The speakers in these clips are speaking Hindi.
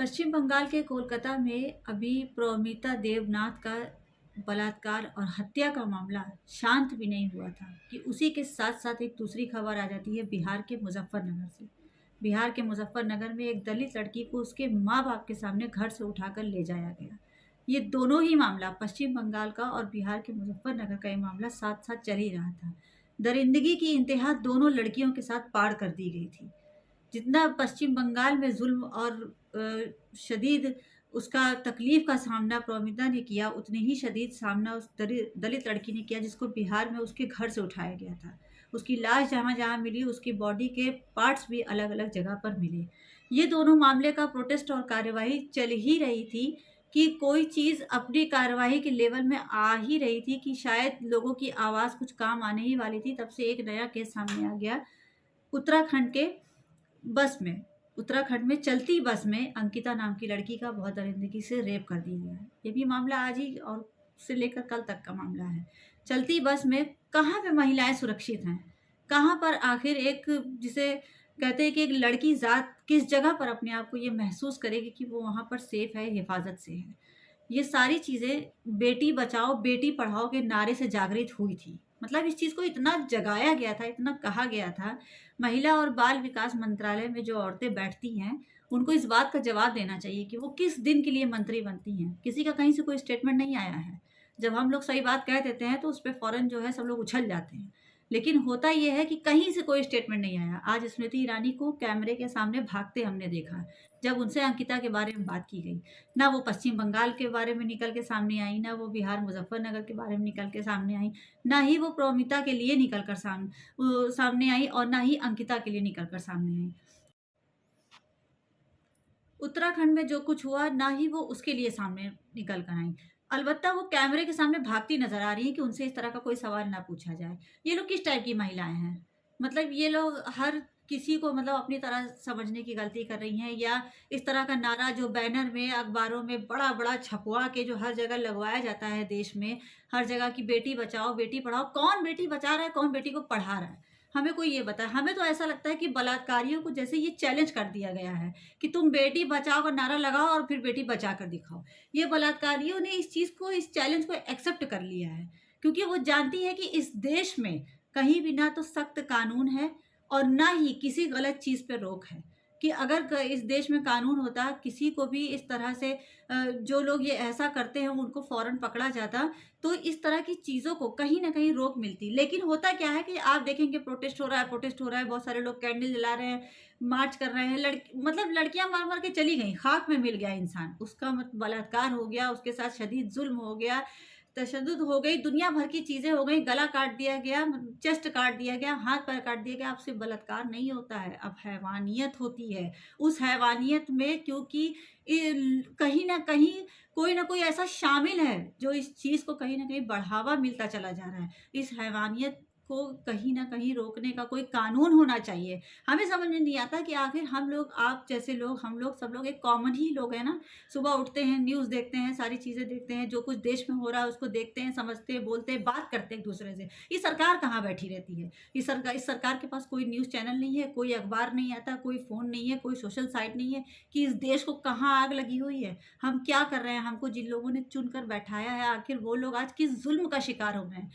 पश्चिम बंगाल के कोलकाता में अभी प्रोमिता देवनाथ का बलात्कार और हत्या का मामला शांत भी नहीं हुआ था कि उसी के साथ साथ एक दूसरी खबर आ जाती है बिहार के मुजफ्फरनगर से। बिहार के मुजफ्फरनगर में एक दलित लड़की को उसके माँ बाप के सामने घर से उठाकर ले जाया गया। ये दोनों ही मामला पश्चिम बंगाल का और बिहार के मुजफ्फरनगर का ये मामला साथ साथ चल ही रहा था। दरिंदगी की इंतहा दोनों लड़कियों के साथ पार कर दी गई थी। जितना पश्चिम बंगाल में ज़ुल्म और शदीद उसका तकलीफ़ का सामना प्रोमिता ने किया, उतनी ही शदीद सामना उस दलित लड़की ने किया जिसको बिहार में उसके घर से उठाया गया था। उसकी लाश जहाँ-जहाँ मिली, उसकी बॉडी के पार्ट्स भी अलग-अलग जगह पर मिले। ये दोनों मामले का प्रोटेस्ट और कार्यवाही चल ही रही थी कि कोई चीज़ अपनी कार्यवाही के लेवल में आ ही रही थी कि शायद लोगों की आवाज़ कुछ काम आने ही वाली थी, तब से एक नया केस सामने आ गया। उत्तराखंड के बस में उत्तराखंड में चलती बस में अंकिता नाम की लड़की का बहुत दरिंदगी से रेप कर दिया गया है। ये भी मामला आज ही और से लेकर कल तक का मामला है। चलती बस में कहाँ पे महिलाएं सुरक्षित हैं? कहाँ पर आखिर एक जिसे कहते हैं कि एक लड़की ज़ात किस जगह पर अपने आप को ये महसूस करेगी कि वो वहाँ पर सेफ है, हिफाज़त से है। ये सारी चीज़ें बेटी बचाओ, बेटी पढ़ाओ के नारे से जागृत हुई थी। मतलब इस चीज़ को इतना जगाया गया था, इतना कहा गया था। महिला और बाल विकास मंत्रालय में जो औरतें बैठती हैं, उनको इस बात का जवाब देना चाहिए कि वो किस दिन के लिए मंत्री बनती हैं। किसी का कहीं से कोई स्टेटमेंट नहीं आया है। जब हम लोग सही बात कह देते हैं, तो उस पे फ़ौरन जो है सब लोग उछल जाते हैं। लेकिन होता ये है कि कहीं से कोई स्टेटमेंट नहीं आया। आज स्मृति ईरानी को कैमरे के सामने भागते हमने देखा, जब उनसे अंकिता के बारे में बात की गई। ना वो पश्चिम बंगाल के बारे में निकल के सामने आई, ना वो बिहार मुजफ्फरनगर के बारे में निकल के सामने आई, ना ही वो प्रोमिता के लिए निकल कर सामने आई और ना ही अंकिता के लिए निकल कर सामने आई। उत्तराखंड में जो कुछ हुआ ना ही वो उसके लिए सामने निकल कर आई। अलबत्ता वो कैमरे के सामने भागती नज़र आ रही हैं कि उनसे इस तरह का कोई सवाल ना पूछा जाए। ये लोग किस टाइप की महिलाएँ हैं? मतलब ये लोग हर किसी को मतलब अपनी तरह समझने की गलती कर रही हैं, या इस तरह का नारा जो बैनर में, अखबारों में बड़ा-बड़ा छपवा के जो हर जगह लगवाया जाता है देश में, हर जगह की बेटी बचाओ, बेटी पढ़ाओ। कौन बेटी बचा रहा है, कौन बेटी को पढ़ा रहा है? हमें कोई ये बताए। हमें तो ऐसा लगता है कि बलात्कारियों को जैसे ये चैलेंज कर दिया गया है कि तुम बेटी बचाओ का नारा लगाओ और फिर बेटी बचा कर दिखाओ। ये बलात्कारियों ने इस चीज़ को, इस चैलेंज को एक्सेप्ट कर लिया है, क्योंकि वो जानती है कि इस देश में कहीं भी ना तो सख्त कानून है और ना ही किसी गलत चीज़ पे रोक है। कि अगर इस देश में कानून होता, किसी को भी इस तरह से जो लोग ये ऐसा करते हैं उनको फ़ौरन पकड़ा जाता, तो इस तरह की चीज़ों को कहीं न कहीं रोक मिलती। लेकिन होता क्या है कि आप देखेंगे प्रोटेस्ट हो रहा है, बहुत सारे लोग कैंडल जला रहे हैं, मार्च कर रहे हैं, मतलब लड़कियाँ मर-मर के चली गईं, खाक में मिल गया इंसान। उसका बलात्कार हो गया, उसके साथ शदीद ज़ुल्म हो गया, तशद्दुद हो गई, दुनिया भर की चीज़ें हो गई, गला काट दिया गया, चेस्ट काट दिया गया, हाथ-पैर काट दिया गया। अब सिर्फ़ बलात्कार नहीं होता है, अब हैवानियत होती है। उस हैवानियत में क्योंकि कहीं न कहीं कोई न कोई ऐसा शामिल है, जो इस चीज़ को कहीं न कहीं बढ़ावा मिलता चला जा रहा है। इस हैवानियत को कहीं न कहीं रोकने का कोई कानून होना चाहिए। हमें समझ में नहीं आता कि आखिर हम लोग, आप जैसे लोग, हम लोग, सब लोग एक कॉमन ही लोग हैं ना। सुबह उठते हैं, न्यूज़ देखते हैं, सारी चीज़ें देखते हैं, जो कुछ देश में हो रहा है उसको देखते हैं, समझते हैं, बोलते हैं, बात करते हैं एक-दूसरे से। ये सरकार कहाँ बैठी रहती है? इस सरकार के पास कोई न्यूज़ चैनल नहीं है, कोई अखबार नहीं आता, कोई फ़ोन नहीं है, कोई सोशल साइट नहीं है कि इस देश को कहाँ आग लगी हुई है। हम क्या कर रहे हैं? हमको जिन लोगों ने चुनकर बैठाया है, आखिर वो लोग आज किस ज़ुल्म का शिकार हो गए हैं?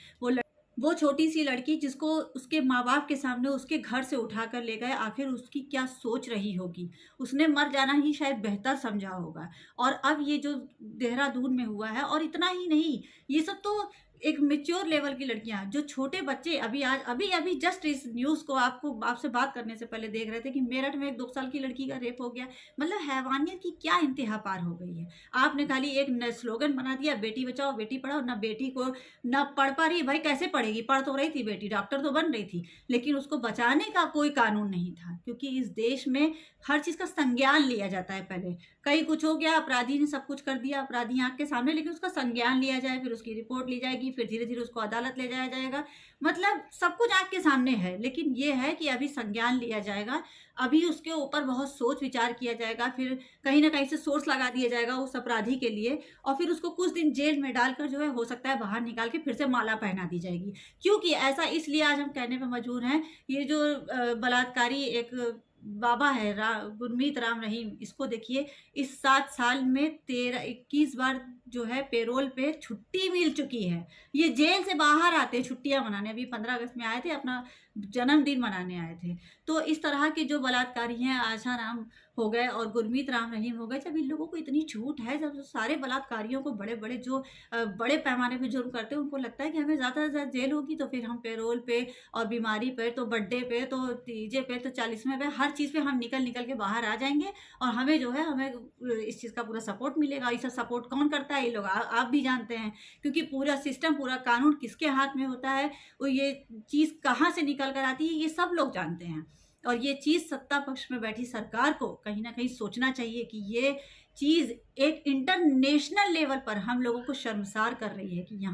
वो छोटी-सी लड़की जिसको उसके माँ-बाप के सामने उसके घर से उठाकर ले गए, आखिर उसकी क्या सोच रही होगी? उसने मर जाना ही शायद बेहतर समझा होगा। और अब ये जो देहरादून में हुआ है, और इतना ही नहीं, ये सब तो एक मैच्योर लेवल की लड़कियाँ, जो छोटे बच्चे अभी-अभी जस्ट इस न्यूज़ को आपसे बात करने से पहले देख रहे थे कि मेरठ में एक 2 साल की लड़की का रेप हो गया। मतलब हैवानियत की क्या इंतहा पार हो गई है। आपने खाली एक स्लोगन बना दिया, बेटी बचाओ, बेटी पढ़ाओ, ना बेटी को ना पढ़ पा रही, भाई कैसे पढ़ेगी? पढ़ तो रही थी बेटी, डॉक्टर तो बन रही थी, लेकिन उसको बचाने का कोई कानून नहीं था, क्योंकि इस देश में हर चीज़ का संज्ञान लिया जाता है पहले। कहीं कुछ हो गया, अपराधी ने सब कुछ कर दिया, अपराधी आँख के सामने, लेकिन उसका संज्ञान लिया जाए, फिर उसकी रिपोर्ट ली जाएगी, फिर धीरे-धीरे उसको अदालत ले जाया जाएगा। मतलब सब कुछ आँख के सामने है, लेकिन ये है कि अभी संज्ञान लिया जाएगा, अभी उसके ऊपर बहुत सोच-विचार किया जाएगा, फिर कहीं न कहीं से सोर्स लगा दिया जाएगा उस अपराधी के लिए, और फिर उसको कुछ दिन जेल में डालकर जो है हो सकता है बाहर निकाल के फिर से माला पहना दी जाएगी। क्योंकि ऐसा इसलिए आज हम कहने पे मजबूर हैं, ये जो बलात्कारी एक बाबा है गुरमीत राम रहीम, इसको देखिए इस 7 साल में 21 बार जो है पेरोल पे छुट्टी मिल चुकी है। ये जेल से बाहर आते हैं छुट्टियाँ मनाने, अभी 15 अगस्त में आए थे, अपना जन्मदिन मनाने आए थे। तो इस तरह के जो बलात्कारी हैं, आशाराम हो गए और गुरमीत राम रहीम हो गए, जब इन लोगों को इतनी छूट है, जब सारे बलात्कारियों को बड़े-बड़े जो बड़े पैमाने पे जुर्म करते हैं, उनको लगता है कि हमें ज़्यादा से ज़्यादा जेल होगी, तो फिर हम पेरोल पे और बीमारी पे, तो बर्थडे पे, तो तीजे पे, तो 40वें पे, हर चीज़ पे हम निकल-निकल के बाहर आ जाएँगे और हमें जो है हमें इस चीज़ का पूरा सपोर्ट मिलेगा। ये सब सपोर्ट कौन करता है? ये लोग आप भी जानते हैं, क्योंकि पूरा सिस्टम, पूरा कानून किसके हाथ में होता है, वो ये चीज़ कहाँ से निकल कर आती है, ये सब लोग जानते हैं। और ये चीज़ सत्ता पक्ष में बैठी सरकार को कहीं न कहीं सोचना चाहिए कि ये चीज़ एक इंटरनेशनल लेवल पर हम लोगों को शर्मसार कर रही है कि यहाँ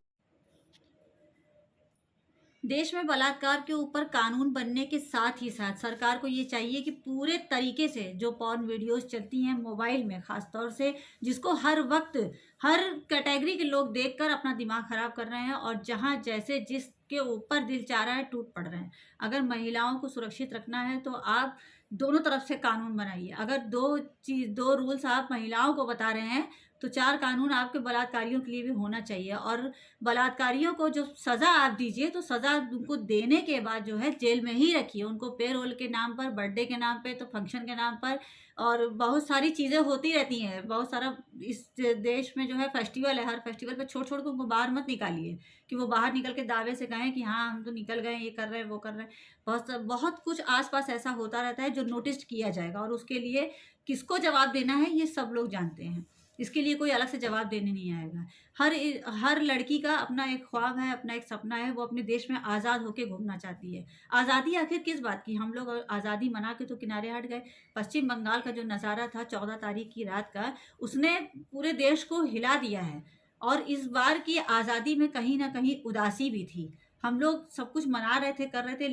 देश में बलात्कार के ऊपर कानून बनने के साथ ही साथ सरकार को ये चाहिए कि पूरे तरीके से जो पॉर्न वीडियोस चलती हैं मोबाइल में ख़ास तौर से, जिसको हर वक्त हर कैटेगरी के लोग देखकर अपना दिमाग ख़राब कर रहे हैं और जहाँ जैसे जिसके ऊपर दिल चाह रहा है टूट पड़ रहे हैं। अगर महिलाओं को सुरक्षित रखना है तो आप दोनों तरफ से कानून बनाइए। अगर 2 रूल्स आप महिलाओं को बता रहे हैं, तो 4 कानून आपके बलात्कारियों के लिए भी होना चाहिए और बलात्कारियों को जो सज़ा आप दीजिए, तो सज़ा उनको देने के बाद जो है जेल में ही रखिए। उनको पे-रोल के नाम पर, बर्थडे के नाम पे, तो फंक्शन के नाम पर और बहुत सारी चीज़ें होती रहती हैं। बहुत सारा इस देश में जो है फेस्टिवल है, हर फेस्टिवल पे छोड़-छोड़ के उनको बाहर मत निकालिए कि वो बाहर निकल के दावे से कहें कि हाँ, हम तो निकल गए, ये कर रहे हैं, वो कर रहे हैं। बहुत कुछ आस-पास ऐसा होता रहता है जो नोटिस किया जाएगा और उसके लिए किसको जवाब देना है, ये सब लोग जानते हैं। इसके लिए कोई अलग से जवाब देने नहीं आएगा। हर लड़की का अपना एक ख्वाब है, अपना एक सपना है, वो अपने देश में आज़ाद होके घूमना चाहती है। आज़ादी आखिर किस बात की? हम लोग आज़ादी मना के तो किनारे हट गए। पश्चिम बंगाल का जो नज़ारा था 14 तारीख की रात का, उसने पूरे देश को हिला दिया है और इस बार की आज़ादी में कहीं न कहीं उदासी भी थी। हम लोग सब कुछ मना रहे थे, कर रहे थे